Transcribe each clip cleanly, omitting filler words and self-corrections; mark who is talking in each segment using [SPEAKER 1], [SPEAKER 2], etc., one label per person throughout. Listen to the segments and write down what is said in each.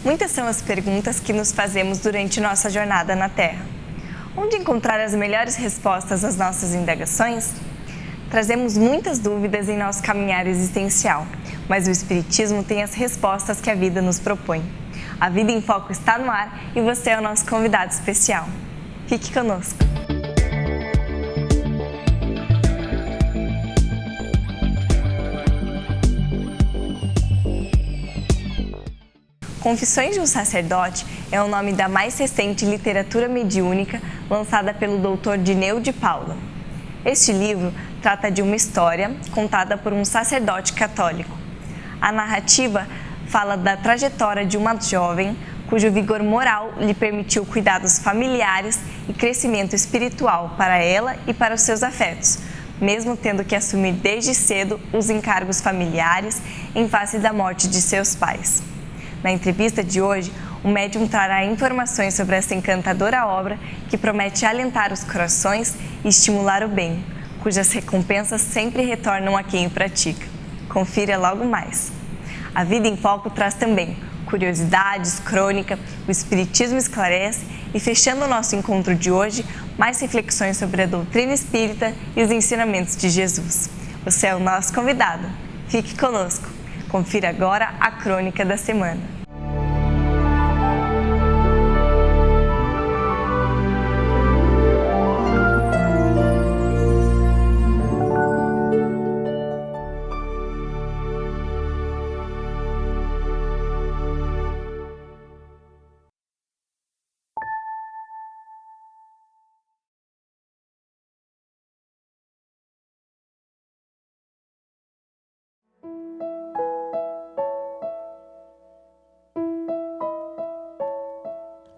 [SPEAKER 1] Muitas são as perguntas que nos fazemos durante nossa jornada na Terra. Onde encontrar as melhores respostas às nossas indagações? Trazemos muitas dúvidas em nosso caminhar existencial, mas o Espiritismo tem as respostas que a vida nos propõe. A Vida em Foco está no ar e você é o nosso convidado especial. Fique conosco! Confissões de um Sacerdote é o nome da mais recente literatura mediúnica lançada pelo Dr. Dineu de Paula. Este livro trata de uma história contada por um sacerdote católico. A narrativa fala da trajetória de uma jovem cujo vigor moral lhe permitiu cuidados familiares e crescimento espiritual para ela e para os seus afetos, mesmo tendo que assumir desde cedo os encargos familiares em face da morte de seus pais. Na entrevista de hoje, o médium trará informações sobre essa encantadora obra que promete alentar os corações e estimular o bem, cujas recompensas sempre retornam a quem o pratica. Confira logo mais. A Vida em Foco traz também curiosidades, crônica, o Espiritismo esclarece e, fechando o nosso encontro de hoje, mais reflexões sobre a doutrina espírita e os ensinamentos de Jesus. Você é o nosso convidado. Fique conosco. Confira agora a crônica da semana.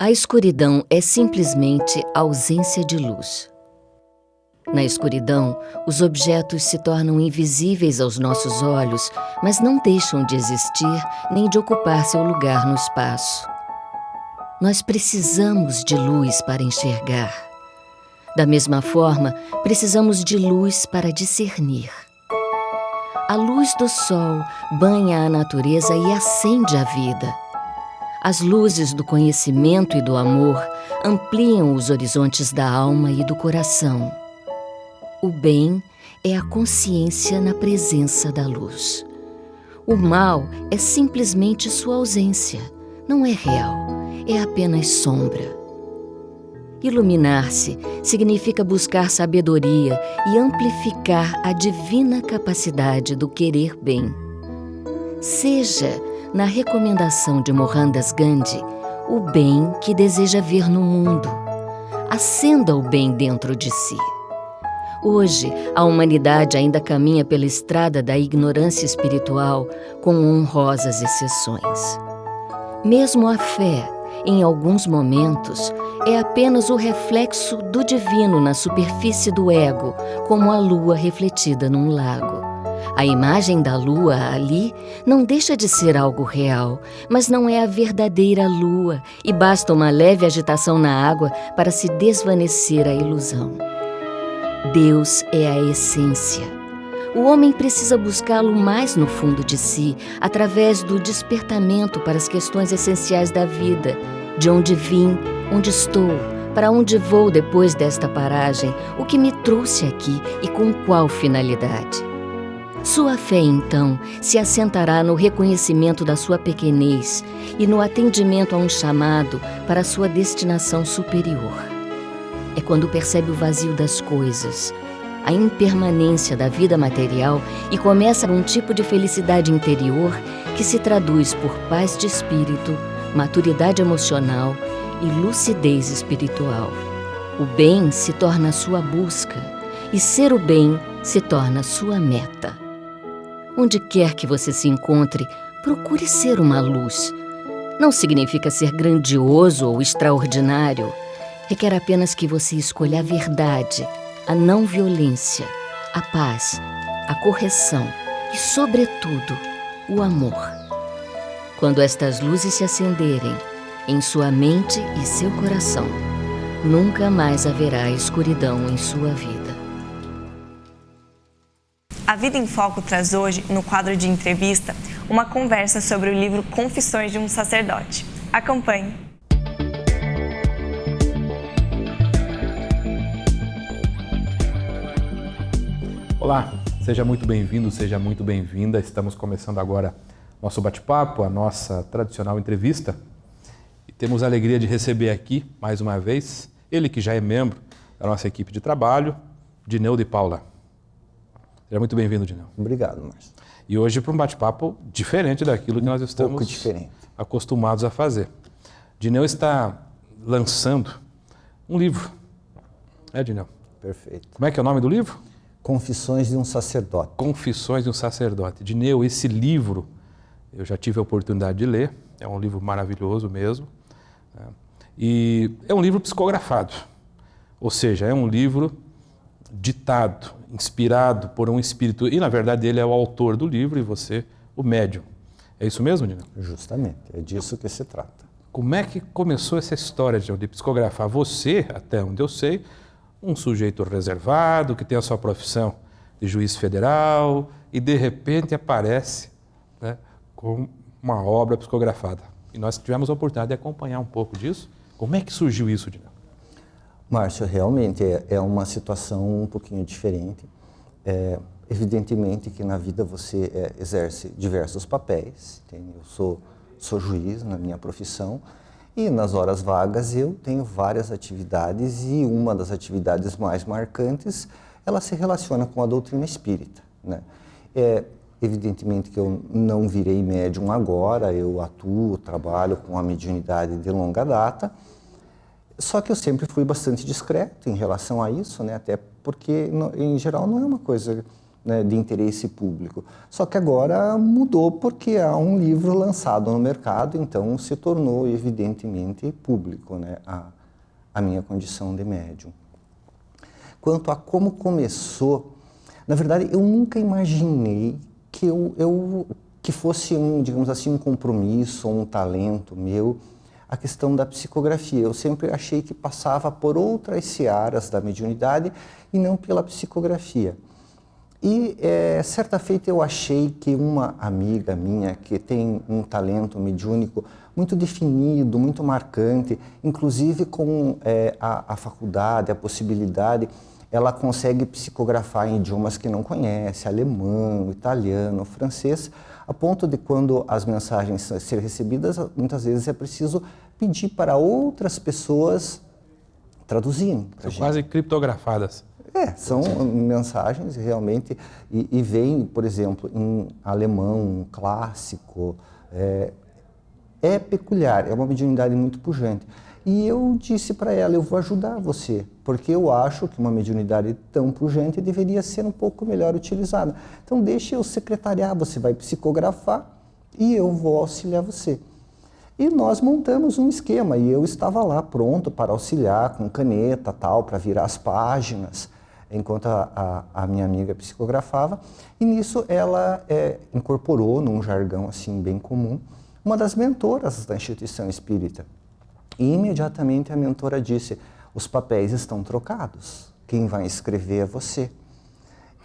[SPEAKER 2] A escuridão é simplesmente ausência de luz. Na escuridão, os objetos se tornam invisíveis aos nossos olhos, mas não deixam de existir nem de ocupar seu lugar no espaço. Nós precisamos de luz para enxergar. Da mesma forma, precisamos de luz para discernir. A luz do sol banha a natureza e acende a vida. As luzes do conhecimento e do amor ampliam os horizontes da alma e do coração. O bem é a consciência na presença da luz. O mal é simplesmente sua ausência. Não é real, é apenas sombra. Iluminar-se significa buscar sabedoria e amplificar a divina capacidade do querer bem. Seja, na recomendação de Mohandas Gandhi, o bem que deseja ver no mundo. Acenda o bem dentro de si. Hoje, a humanidade ainda caminha pela estrada da ignorância espiritual, com honrosas exceções. Mesmo a fé, em alguns momentos, é apenas o reflexo do divino na superfície do ego, como a lua refletida num lago. A imagem da lua ali não deixa de ser algo real, mas não é a verdadeira lua e basta uma leve agitação na água para se desvanecer a ilusão. Deus é a essência. O homem precisa buscá-lo mais no fundo de si, através do despertamento para as questões essenciais da vida, de onde vim, onde estou, para onde vou depois desta paragem, o que me trouxe aqui e com qual finalidade. Sua fé, então, se assentará no reconhecimento da sua pequenez e no atendimento a um chamado para a sua destinação superior. É quando percebe o vazio das coisas, a impermanência da vida material e começa um tipo de felicidade interior que se traduz por paz de espírito, maturidade emocional e lucidez espiritual. O bem se torna sua busca e ser o bem se torna sua meta. Onde quer que você se encontre, procure ser uma luz. Não significa ser grandioso ou extraordinário. Requer apenas que você escolha a verdade, a não violência, a paz, a correção e, sobretudo, o amor. Quando estas luzes se acenderem em sua mente e seu coração, nunca mais haverá escuridão em sua vida.
[SPEAKER 1] A Vida em Foco traz hoje, no quadro de entrevista, uma conversa sobre o livro Confissões de um Sacerdote. Acompanhe!
[SPEAKER 3] Olá, seja muito bem-vindo, seja muito bem-vinda. Estamos começando agora nosso bate-papo, a nossa tradicional entrevista. E temos a alegria de receber aqui, mais uma vez, ele que já é membro da nossa equipe de trabalho, Dineu de Paula. Seja muito bem-vindo, Dineu.
[SPEAKER 4] Obrigado, Márcio.
[SPEAKER 3] E hoje para um bate-papo diferente daquilo que nós estamos acostumados a fazer. Dineu está lançando um livro. Dineu?
[SPEAKER 4] Perfeito.
[SPEAKER 3] Como é que é o nome do livro?
[SPEAKER 4] Confissões de um Sacerdote.
[SPEAKER 3] Confissões de um Sacerdote. Dineu, esse livro eu já tive a oportunidade de ler, é um livro maravilhoso mesmo, né? E é um livro psicografado, ou seja, é um livro ditado, inspirado por um espírito, e na verdade ele é o autor do livro e você o médium. É isso mesmo, Dineu?
[SPEAKER 4] Justamente, é disso que se trata.
[SPEAKER 3] Como é que começou essa história de psicografar? Você, até onde eu sei, um sujeito reservado, que tem a sua profissão de juiz federal e de repente aparece, né, com uma obra psicografada. E nós tivemos a oportunidade de acompanhar um pouco disso. Como é que surgiu isso, Dineu?
[SPEAKER 4] Márcio, realmente é uma situação um pouquinho diferente. Evidentemente que na vida você exerce diversos papéis. Eu sou juiz na minha profissão. E nas horas vagas eu tenho várias atividades e uma das atividades mais marcantes, ela se relaciona com a doutrina espírita, né? Evidentemente que eu não virei médium agora, eu trabalho com a mediunidade de longa data, só que eu sempre fui bastante discreto em relação a isso, né? Até porque, em geral, não é uma coisa, né, de interesse público. Só que agora mudou porque há um livro lançado no mercado, então se tornou evidentemente público, né, a minha condição de médium. Quanto a como começou, na verdade eu nunca imaginei que fosse digamos assim, um compromisso ou um talento meu a questão da psicografia. Eu sempre achei que passava por outras searas da mediunidade e não pela psicografia. E certa feita eu achei que uma amiga minha que tem um talento mediúnico muito definido, muito marcante, inclusive com a faculdade, a possibilidade, ela consegue psicografar em idiomas que não conhece, alemão, italiano, francês, a ponto de quando as mensagens serem recebidas, muitas vezes é preciso pedir para outras pessoas traduzirem.
[SPEAKER 3] São quase criptografadas.
[SPEAKER 4] São mensagens realmente, e vem, por exemplo, em alemão clássico, é peculiar, é uma mediunidade muito pujante. E eu disse para ela, eu vou ajudar você, porque eu acho que uma mediunidade tão pujante deveria ser um pouco melhor utilizada. Então deixe eu secretariar, você vai psicografar e eu vou auxiliar você. E nós montamos um esquema e eu estava lá pronto para auxiliar com caneta, para virar as páginas, enquanto a minha amiga psicografava. E nisso ela incorporou, num jargão assim bem comum, uma das mentoras da instituição espírita. E imediatamente a mentora disse, os papéis estão trocados, quem vai escrever é você.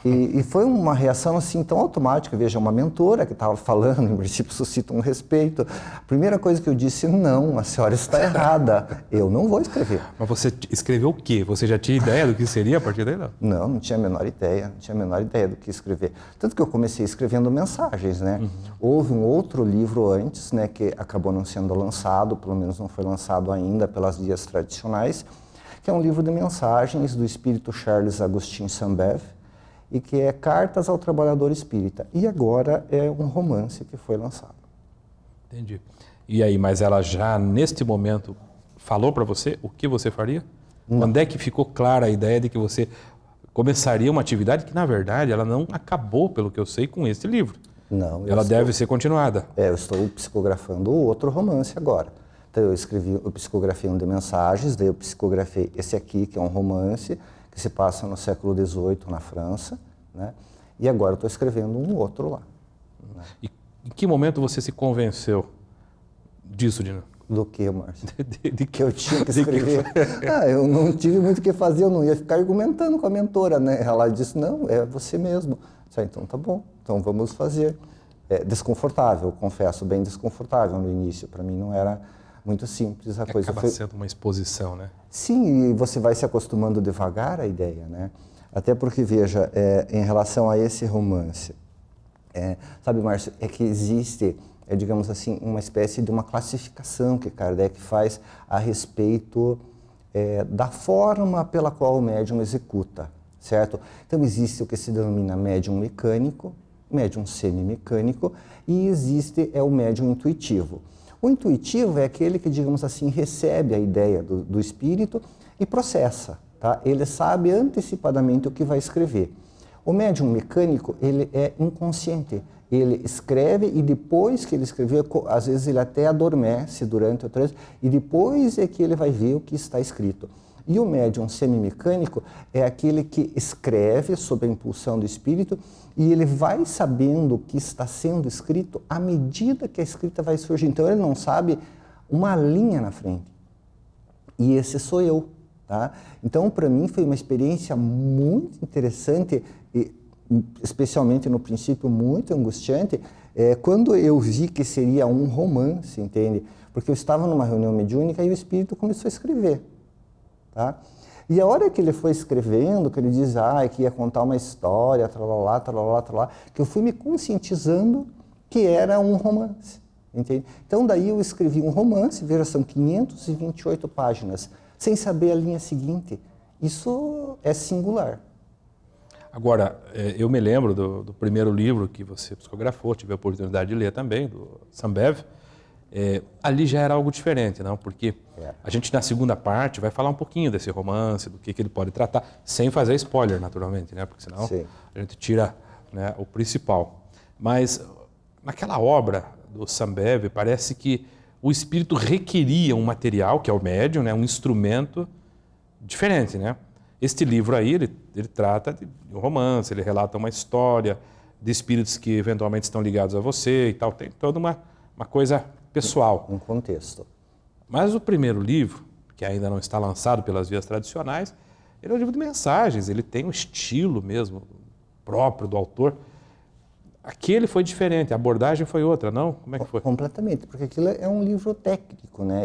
[SPEAKER 4] E foi uma reação assim tão automática, veja, uma mentora que estava falando, em princípio suscita um respeito. A primeira coisa que eu disse, não, a senhora está errada, eu não vou escrever.
[SPEAKER 3] Mas você escreveu o quê? Você já tinha ideia do que seria a partir daí?
[SPEAKER 4] Não tinha a menor ideia, do que escrever. Tanto que eu comecei escrevendo mensagens, né? Uhum. Houve um outro livro antes, né, que acabou não sendo lançado, pelo menos não foi lançado ainda pelas vias tradicionais, que é um livro de mensagens do espírito Charles Augustin Sambev, e que é Cartas ao Trabalhador Espírita. E agora é um romance que foi lançado.
[SPEAKER 3] Entendi. E aí, mas ela já, neste momento, falou para você o que você faria? Não. Quando é que ficou clara a ideia de que você começaria uma atividade que, na verdade, ela não acabou, pelo que eu sei, com esse livro?
[SPEAKER 4] Não.
[SPEAKER 3] Ela deve ser continuada.
[SPEAKER 4] Eu estou psicografando outro romance agora. Então, eu psicografei um de mensagens, daí eu psicografei esse aqui, que é um romance, que se passa no século XVIII na França, né? E agora eu estou escrevendo um outro lá. Né?
[SPEAKER 3] E em que momento você se convenceu disso, Dineu?
[SPEAKER 4] Do que, Márcio? De que eu tinha que escrever. Eu não tive muito o que fazer, eu não ia ficar argumentando com a mentora, né? Ela disse, não, é você mesmo. Disse, então tá bom, então vamos fazer. Desconfortável, confesso, bem desconfortável no início. Para mim não era Muito simples a coisa.
[SPEAKER 3] Acaba sendo uma exposição, né?
[SPEAKER 4] Sim, e você vai se acostumando devagar à ideia, né? Até porque, veja, em relação a esse romance, sabe, Márcio, é que existe, digamos assim, uma espécie de uma classificação que Kardec faz a respeito da forma pela qual o médium executa, certo? Então existe o que se denomina médium mecânico, médium semimecânico, e existe o médium intuitivo. O intuitivo é aquele que, digamos assim, recebe a ideia do espírito e processa, tá? Ele sabe antecipadamente o que vai escrever. O médium mecânico, ele é inconsciente. Ele escreve e depois que ele escreveu, às vezes ele até adormece durante o trânsito e depois é que ele vai ver o que está escrito. E o médium semimecânico é aquele que escreve sob a impulsão do espírito e ele vai sabendo o que está sendo escrito à medida que a escrita vai surgir. Então ele não sabe uma linha na frente. E esse sou eu, tá? Então para mim foi uma experiência muito interessante e especialmente no princípio muito angustiante, quando eu vi que seria um romance, entende? Porque eu estava numa reunião mediúnica e o espírito começou a escrever. Tá? E a hora que ele foi escrevendo, que ele diz que ia contar uma história, tralalá, tralalá, tralalá, que eu fui me conscientizando que era um romance, entende? Então daí eu escrevi um romance, veja, são 528 páginas, sem saber a linha seguinte. Isso é singular.
[SPEAKER 3] Agora, eu me lembro do primeiro livro que você psicografou, tive a oportunidade de ler também, do Sambev. Ali já era algo diferente, não? Porque a gente na segunda parte vai falar um pouquinho desse romance, do que ele pode tratar, sem fazer spoiler, naturalmente, né? Porque senão
[SPEAKER 4] Sim.
[SPEAKER 3] a gente tira, né, o principal. Mas naquela obra do Sambev, parece que o espírito requeria um material, que é o médium, né, um instrumento diferente, né? Este livro aí, ele trata de um romance, ele relata uma história de espíritos que eventualmente estão ligados a você e tal, tem toda uma coisa pessoal.
[SPEAKER 4] Um contexto.
[SPEAKER 3] Mas o primeiro livro, que ainda não está lançado pelas vias tradicionais, ele é um livro de mensagens, ele tem um estilo mesmo próprio do autor. Aquele foi diferente, a abordagem foi outra, não? Como é que foi?
[SPEAKER 4] Completamente, porque aquilo é um livro técnico, né?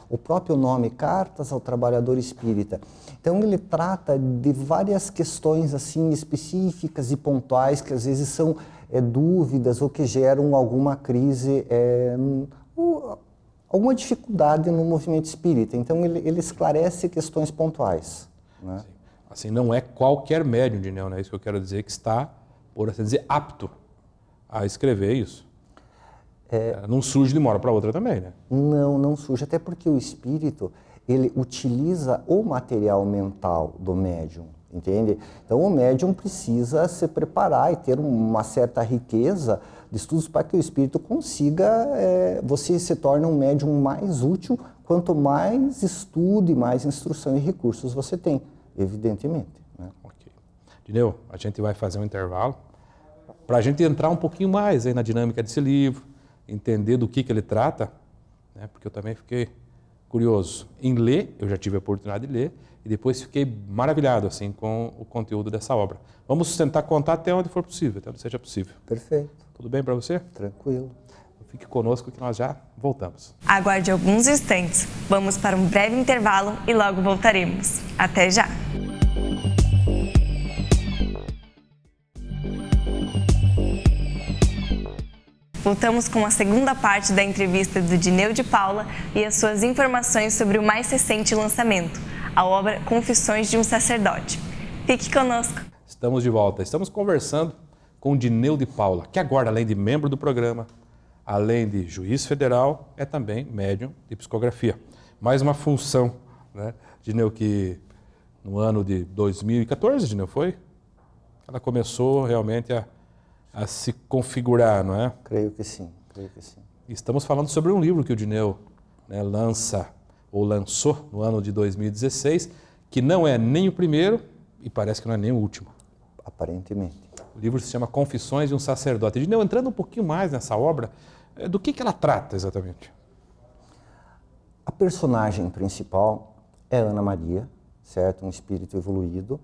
[SPEAKER 4] O próprio nome, Cartas ao Trabalhador Espírita. Então ele trata de várias questões assim específicas e pontuais que às vezes são dúvidas ou que geram alguma crise, alguma dificuldade no movimento espírita. Então ele esclarece questões pontuais, né?
[SPEAKER 3] Assim, não é qualquer médium, Dineu, né? Isso que eu quero dizer, que está, por assim dizer, apto a escrever isso. Não surge de uma hora para outra também, né?
[SPEAKER 4] Não surge, até porque o espírito, ele utiliza o material mental do médium, entende? Então o médium precisa se preparar e ter uma certa riqueza de estudos para que o espírito consiga, você se torne um médium mais útil quanto mais estudo e mais instrução e recursos você tem, evidentemente, né?
[SPEAKER 3] Ok. Dineu, a gente vai fazer um intervalo para a gente entrar um pouquinho mais aí na dinâmica desse livro, entender do que ele trata, né? Porque eu também fiquei curioso em ler, eu já tive a oportunidade de ler, e depois fiquei maravilhado assim, com o conteúdo dessa obra. Vamos tentar contar até onde for possível, até onde seja possível.
[SPEAKER 4] Perfeito.
[SPEAKER 3] Tudo bem para você?
[SPEAKER 4] Tranquilo.
[SPEAKER 3] Fique conosco que nós já voltamos.
[SPEAKER 1] Aguarde alguns instantes. Vamos para um breve intervalo e logo voltaremos. Até já! Voltamos com a segunda parte da entrevista do Dineu de Paula e as suas informações sobre o mais recente lançamento, a obra Confissões de um Sacerdote. Fique conosco.
[SPEAKER 3] Estamos de volta. Estamos conversando com o Dineu de Paula, que agora, além de membro do programa, além de juiz federal, é também médium de psicografia. Mais uma função, né, Dineu, que no ano de 2014, Dineu, foi? Ela começou realmente a se configurar, não é?
[SPEAKER 4] Creio que sim, creio que sim.
[SPEAKER 3] Estamos falando sobre um livro que o Dineu, né, lançou no ano de 2016, que não é nem o primeiro e parece que não é nem o último.
[SPEAKER 4] Aparentemente.
[SPEAKER 3] O livro se chama Confissões de um Sacerdote. Dineu, entrando um pouquinho mais nessa obra, do que ela trata exatamente?
[SPEAKER 4] A personagem principal é Ana Maria, certo? Um espírito evoluído,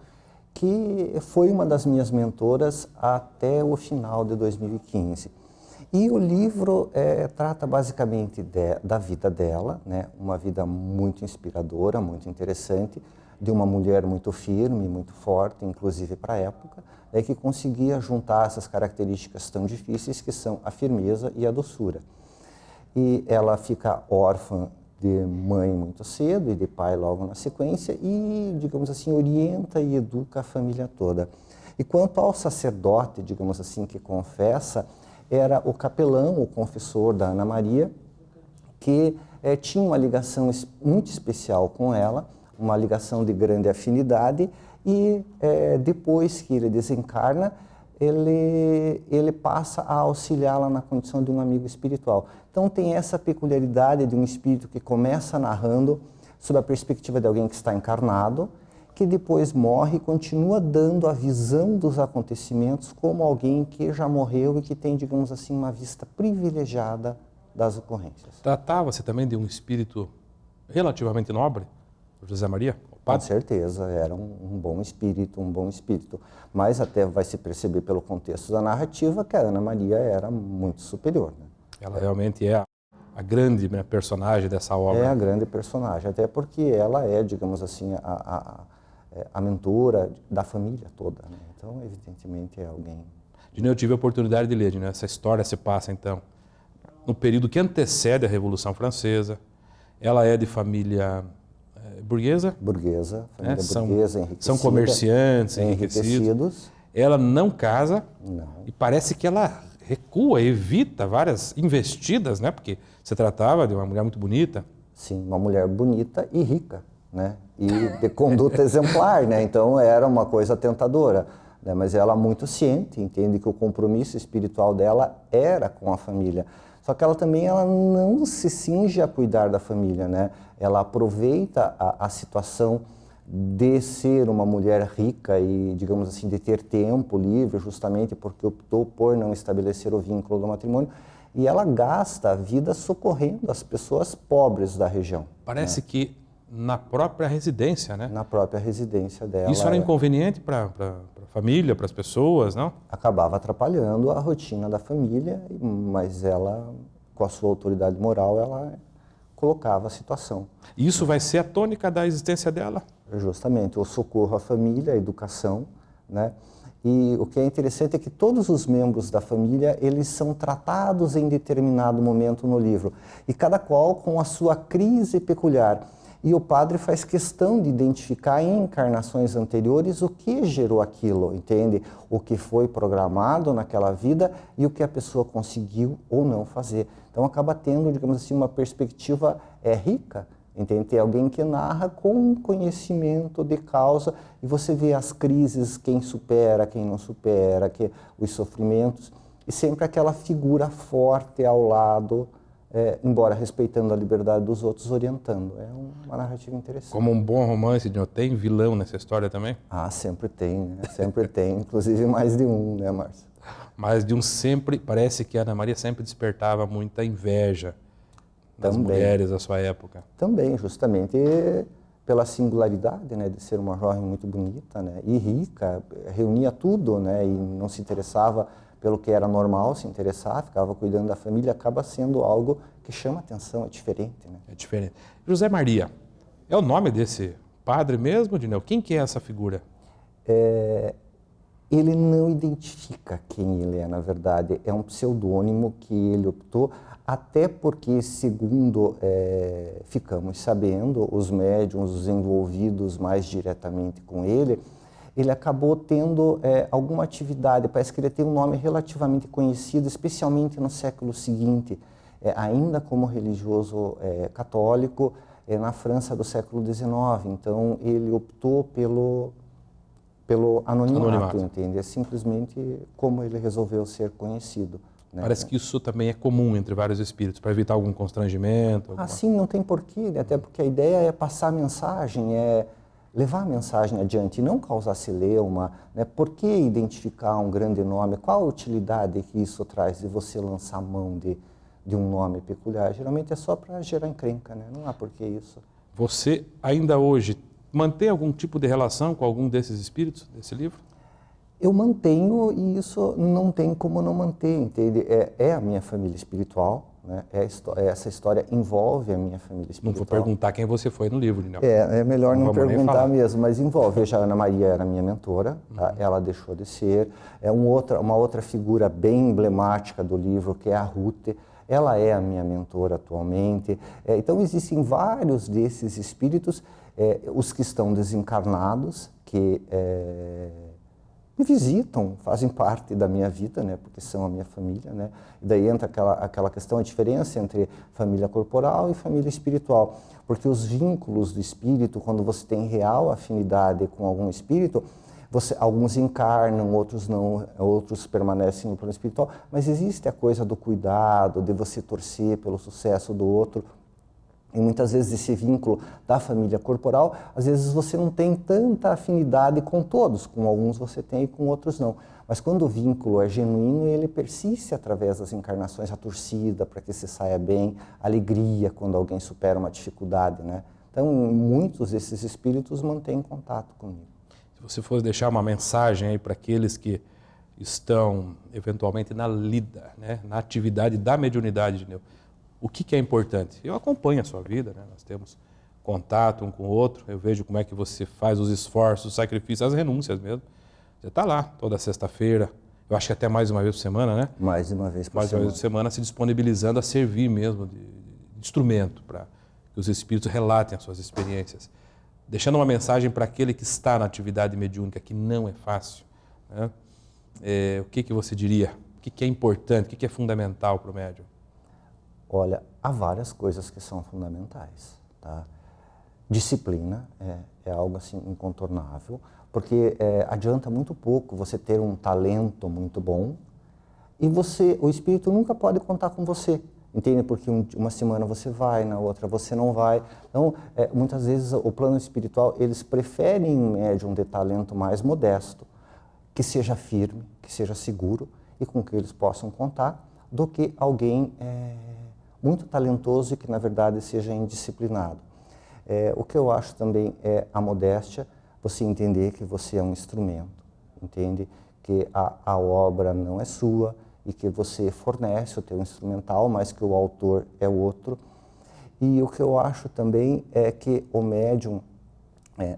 [SPEAKER 4] que foi uma das minhas mentoras até o final de 2015. E o livro trata basicamente da vida dela, né? Uma vida muito inspiradora, muito interessante, de uma mulher muito firme, muito forte, inclusive para a época, que conseguia juntar essas características tão difíceis que são a firmeza e a doçura. E ela fica órfã de mãe muito cedo e de pai logo na sequência e, digamos assim, orienta e educa a família toda. E quanto ao sacerdote, digamos assim, que confessa, era o capelão, o confessor da Ana Maria, que tinha uma ligação muito especial com ela, uma ligação de grande afinidade, e depois que ele desencarna, ele passa a auxiliá-la na condição de um amigo espiritual. Então tem essa peculiaridade de um espírito que começa narrando sob a perspectiva de alguém que está encarnado, que depois morre e continua dando a visão dos acontecimentos como alguém que já morreu e que tem, digamos assim, uma vista privilegiada das ocorrências.
[SPEAKER 3] Tratava-se também de um espírito relativamente nobre, José Maria?
[SPEAKER 4] Com certeza, era um bom espírito, mas até vai se perceber pelo contexto da narrativa que a Ana Maria era muito superior. Né?
[SPEAKER 3] Ela realmente é a grande, né, personagem dessa obra.
[SPEAKER 4] É a grande personagem, até porque ela é, digamos assim, a mentora da família toda. Né? Então, evidentemente, é alguém...
[SPEAKER 3] Dineu, eu tive a oportunidade de ler, Dineu, essa história se passa, então, no período que antecede a Revolução Francesa. Ela é de família burguesa.
[SPEAKER 4] Burguesa, família
[SPEAKER 3] né?
[SPEAKER 4] burguesa, enriquecida.
[SPEAKER 3] São comerciantes, enriquecidos. Ela não casa.
[SPEAKER 4] Não.
[SPEAKER 3] E parece que ela recua, evita várias investidas, né? Porque se tratava de uma mulher muito bonita.
[SPEAKER 4] Sim, uma mulher bonita e rica, né? E de conduta exemplar, né? Então era uma coisa tentadora, né? Mas ela muito ciente, entende que o compromisso espiritual dela era com a família. Só que ela não se cinge a cuidar da família, né? Ela aproveita a situação de ser uma mulher rica e, digamos assim, de ter tempo livre, justamente porque optou por não estabelecer o vínculo do matrimônio, e ela gasta a vida socorrendo as pessoas pobres da região.
[SPEAKER 3] Parece que na própria residência, né?
[SPEAKER 4] Na própria residência dela.
[SPEAKER 3] Isso era inconveniente para a família, para as pessoas, não?
[SPEAKER 4] Acabava atrapalhando a rotina da família, mas ela, com a sua autoridade moral, ela colocava a situação.
[SPEAKER 3] E isso vai ser a tônica da existência dela?
[SPEAKER 4] Justamente, o socorro à família, a educação, né? E o que é interessante é que todos os membros da família, eles são tratados em determinado momento no livro, e cada qual com a sua crise peculiar. E o padre faz questão de identificar em encarnações anteriores o que gerou aquilo, entende? O que foi programado naquela vida e o que a pessoa conseguiu ou não fazer. Então acaba tendo, digamos assim, uma perspectiva rica, entende? Tem alguém que narra com conhecimento de causa e você vê as crises, quem supera, quem não supera, os sofrimentos, e sempre aquela figura forte ao lado, embora respeitando a liberdade dos outros, orientando. É uma narrativa interessante.
[SPEAKER 3] Como um bom romance, tem vilão nessa história também?
[SPEAKER 4] Ah, sempre tem, né? Sempre tem, inclusive mais de um, né, Márcio?
[SPEAKER 3] Mais de um sempre, parece que a Ana Maria sempre despertava muita inveja das mulheres da sua época.
[SPEAKER 4] Também, justamente pela singularidade, né, de ser uma jovem muito bonita, né, e rica, reunia tudo, né, e não se interessava pelo que era normal, se interessar, ficava cuidando da família, acaba sendo algo que chama atenção, é diferente. Né?
[SPEAKER 3] É diferente. José Maria, é o nome desse padre mesmo, Dineu? Quem que é essa figura?
[SPEAKER 4] Ele não identifica quem ele é, na verdade. É um pseudônimo que ele optou, até porque, segundo ficamos sabendo, os médiuns, os envolvidos mais diretamente com ele acabou tendo alguma atividade, parece que ele tem um nome relativamente conhecido, especialmente no século seguinte, ainda como religioso católico, na França do século XIX. Então, ele optou pelo anonimato, entende? É simplesmente como ele resolveu ser conhecido. Né?
[SPEAKER 3] Parece que isso também é comum entre vários espíritos, para evitar algum constrangimento.
[SPEAKER 4] Sim, não tem porquê, até porque a ideia é passar a mensagem, levar a mensagem adiante, e não causar celeuma, né? Por que identificar um grande nome? Qual a utilidade que isso traz de você lançar mão de um nome peculiar? Geralmente é só para gerar encrenca, né? Não há por que isso.
[SPEAKER 3] Você ainda hoje mantém algum tipo de relação com algum desses espíritos desse livro?
[SPEAKER 4] Eu mantenho e isso não tem como não manter, entende? É a minha família espiritual, né? Essa história envolve a minha família espiritual.
[SPEAKER 3] Não vou perguntar quem você foi no livro, não.
[SPEAKER 4] É melhor não perguntar mesmo, mas envolve. Veja, a Ana Maria era minha mentora, tá? Ela deixou de ser. Uma outra figura bem emblemática do livro, que é a Ruth, ela é a minha mentora atualmente. Então, existem vários desses espíritos, os que estão desencarnados, que me visitam, fazem parte da minha vida, né, porque são a minha família, né, e daí entra aquela questão, a diferença entre família corporal e família espiritual, porque os vínculos do espírito, quando você tem real afinidade com algum espírito, alguns encarnam, outros não, outros permanecem no plano espiritual, mas existe a coisa do cuidado, de você torcer pelo sucesso do outro. E muitas vezes esse vínculo da família corporal, às vezes você não tem tanta afinidade com todos, com alguns você tem e com outros não. Mas quando o vínculo é genuíno, ele persiste através das encarnações, a torcida para que você saia bem, a alegria quando alguém supera uma dificuldade, né? Então, muitos desses espíritos mantêm contato comigo.
[SPEAKER 3] Se você fosse deixar uma mensagem aí para aqueles que estão eventualmente na lida, né, na atividade da mediunidade, Neu, o que é importante? Eu acompanho a sua vida, né? Nós temos contato um com o outro, eu vejo como é que você faz os esforços, os sacrifícios, as renúncias mesmo. Você está lá toda sexta-feira, eu acho que até mais uma vez por semana, né?
[SPEAKER 4] Mais de uma vez por semana.
[SPEAKER 3] Mais uma vez por semana, se disponibilizando a servir mesmo de instrumento para que os espíritos relatem as suas experiências. Deixando uma mensagem para aquele que está na atividade mediúnica, que não é fácil, né? O que você diria? O que é importante, o que é fundamental para o médium?
[SPEAKER 4] Olha, há várias coisas que são fundamentais, tá? Disciplina é algo assim incontornável, porque adianta muito pouco você ter um talento muito bom e o espírito nunca pode contar com você, entende? Porque uma semana você vai, na outra você não vai. Então, muitas vezes o plano espiritual, eles preferem um médium de talento mais modesto, que seja firme, que seja seguro e com que eles possam contar, do que alguém muito talentoso e que, na verdade, seja indisciplinado. O que eu acho também é a modéstia, você entender que você é um instrumento, entende? Que a obra não é sua e que você fornece o teu instrumental, mas que o autor é outro. E o que eu acho também é que o médium,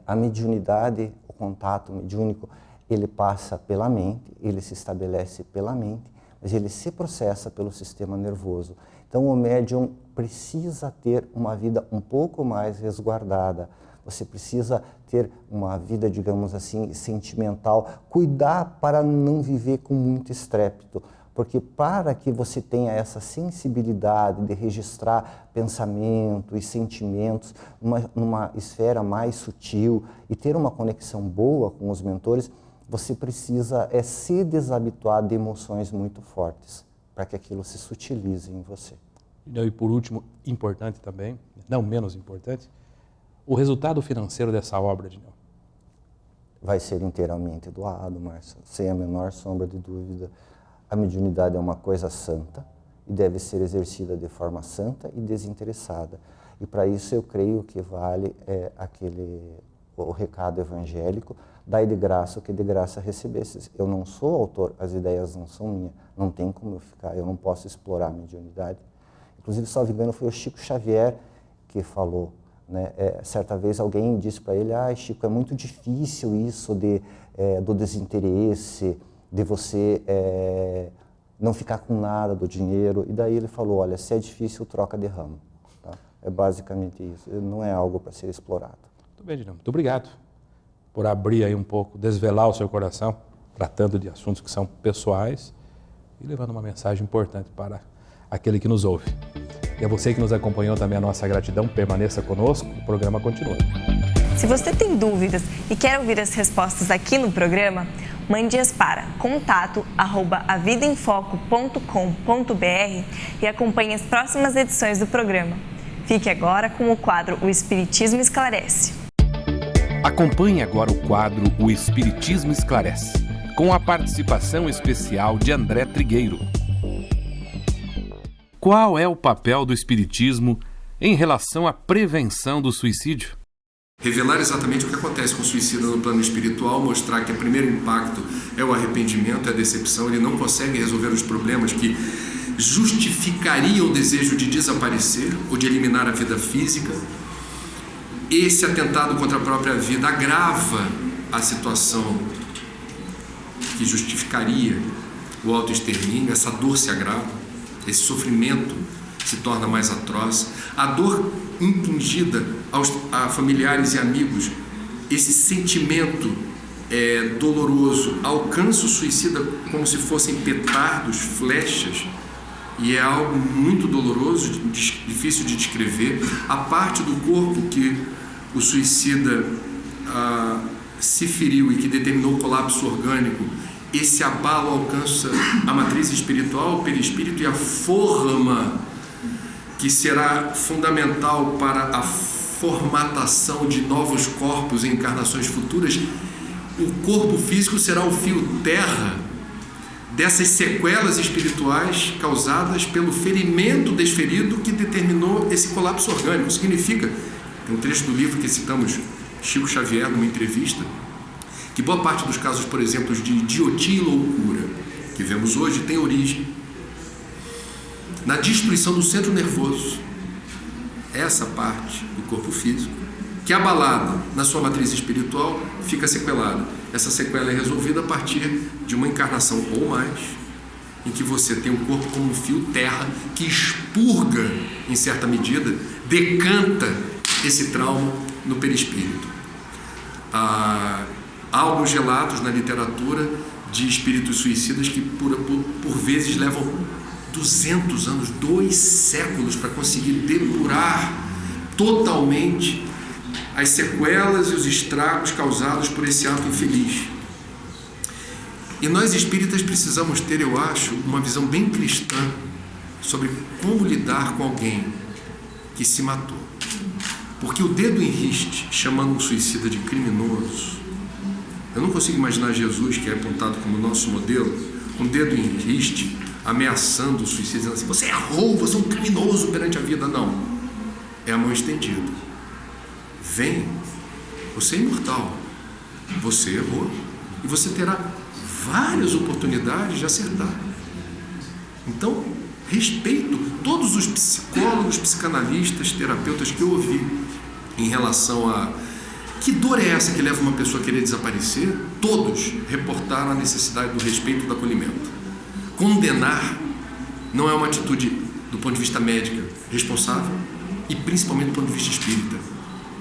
[SPEAKER 4] a mediunidade, o contato mediúnico, ele passa pela mente, ele se estabelece pela mente, mas ele se processa pelo sistema nervoso. Então, o médium precisa ter uma vida um pouco mais resguardada. Você precisa ter uma vida, digamos assim, sentimental. Cuidar para não viver com muito estrépito. Porque para que você tenha essa sensibilidade de registrar pensamento e sentimentos numa esfera mais sutil e ter uma conexão boa com os mentores, você precisa se desabituar de emoções muito fortes, para que aquilo se sutilize em você.
[SPEAKER 3] E por último, importante também, não menos importante, o resultado financeiro dessa obra, Dineu.
[SPEAKER 4] Vai ser inteiramente doado, Márcio, sem a menor sombra de dúvida. A mediunidade é uma coisa santa e deve ser exercida de forma santa e desinteressada. E para isso eu creio que vale o recado evangélico: dai de graça o que de graça recebesses. Eu não sou autor, as ideias não são minhas, não tem como eu ficar, eu não posso explorar a mediunidade. Inclusive, salvo engano, foi o Chico Xavier que falou, né? Certa vez alguém disse para ele: Chico, é muito difícil isso do desinteresse, de você não ficar com nada do dinheiro. E daí ele falou: olha, se é difícil, troca de ramo. Tá? É basicamente isso, não é algo para ser explorado.
[SPEAKER 3] Muito bem, Dineu. Muito obrigado por abrir aí um pouco, desvelar o seu coração, tratando de assuntos que são pessoais e levando uma mensagem importante para aquele que nos ouve. E a você que nos acompanhou também, a nossa gratidão. Permaneça conosco, o programa continua.
[SPEAKER 1] Se você tem dúvidas e quer ouvir as respostas aqui no programa, mande-as para contato@avidaemfoco.com.br e acompanhe as próximas edições do programa. Fique agora com o quadro O Espiritismo Esclarece.
[SPEAKER 5] Acompanhe agora o quadro O Espiritismo Esclarece, com a participação especial de André Trigueiro. Qual é o papel do Espiritismo em relação à prevenção do suicídio?
[SPEAKER 6] Revelar exatamente o que acontece com o suicida no plano espiritual, mostrar que o primeiro impacto é o arrependimento, é a decepção, ele não consegue resolver os problemas que justificariam o desejo de desaparecer ou de eliminar a vida física. Esse atentado contra a própria vida agrava a situação que justificaria o autoextermínio, essa dor se agrava, esse sofrimento se torna mais atroz, a dor impingida a familiares e amigos, esse sentimento doloroso alcança o suicida como se fossem petardos, flechas, e é algo muito doloroso, difícil de descrever. A parte do corpo que o suicida se feriu e que determinou o colapso orgânico, esse abalo alcança a matriz espiritual, o perispírito e a forma que será fundamental para a formatação de novos corpos em encarnações futuras. O corpo físico será o fio terra dessas sequelas espirituais causadas pelo ferimento desferido que determinou esse colapso orgânico. Significa, tem um trecho do livro que citamos Chico Xavier numa entrevista, que boa parte dos casos, por exemplo, de idiotia e loucura que vemos hoje tem origem na destruição do centro nervoso, essa parte do corpo físico, que abalada na sua matriz espiritual, fica sequelada. Essa sequela é resolvida a partir de uma encarnação ou mais, em que você tem um corpo como um fio terra que expurga, em certa medida, decanta esse trauma no perispírito. Há alguns relatos na literatura de espíritos suicidas que por vezes levam 200 anos, 2 séculos para conseguir depurar totalmente as sequelas e os estragos causados por esse ato infeliz. E nós espíritas precisamos ter, eu acho, uma visão bem cristã sobre como lidar com alguém que se matou. Porque o dedo em riste, chamando um suicida de criminoso, eu não consigo imaginar Jesus, que é apontado como nosso modelo, com o dedo em riste, ameaçando o suicida, dizendo assim: você errou, você é um criminoso perante a vida. Não, é a mão estendida. Vem, você é imortal, você errou e você terá várias oportunidades de acertar. Então, respeito todos os psicólogos, psicanalistas, terapeutas que eu ouvi em relação a que dor é essa que leva uma pessoa a querer desaparecer. Todos reportaram a necessidade do respeito e do acolhimento. Condenar não é uma atitude, do ponto de vista médico, responsável, e principalmente do ponto de vista espírita.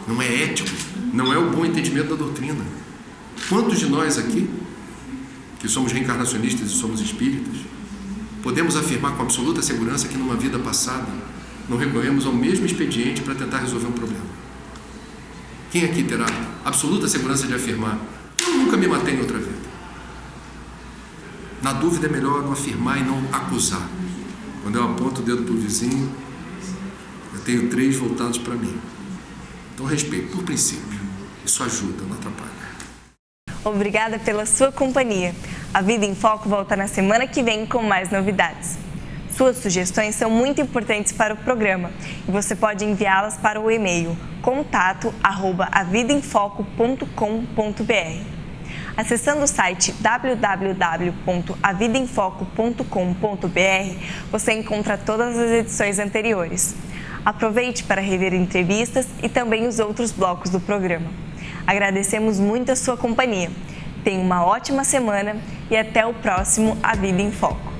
[SPEAKER 6] Não é ético, não é o bom entendimento da doutrina. Quantos de nós aqui, que somos reencarnacionistas e somos espíritas, podemos afirmar com absoluta segurança que numa vida passada não recorremos ao mesmo expediente para tentar resolver um problema? Quem aqui terá absoluta segurança de afirmar: eu nunca me matei em outra vida? Na dúvida é melhor não afirmar e não acusar. Quando eu aponto o dedo para o vizinho, eu tenho 3 voltados para mim. Então, respeito, por princípio. Isso ajuda, não atrapalha.
[SPEAKER 1] Obrigada pela sua companhia. A Vida em Foco volta na semana que vem com mais novidades. Suas sugestões são muito importantes para o programa e você pode enviá-las para o e-mail contato@avidaemfoco.com.br. Acessando o site www.avidaemfoco.com.br, você encontra todas as edições anteriores. Aproveite para rever entrevistas e também os outros blocos do programa. Agradecemos muito a sua companhia. Tenha uma ótima semana e até o próximo A Vida em Foco.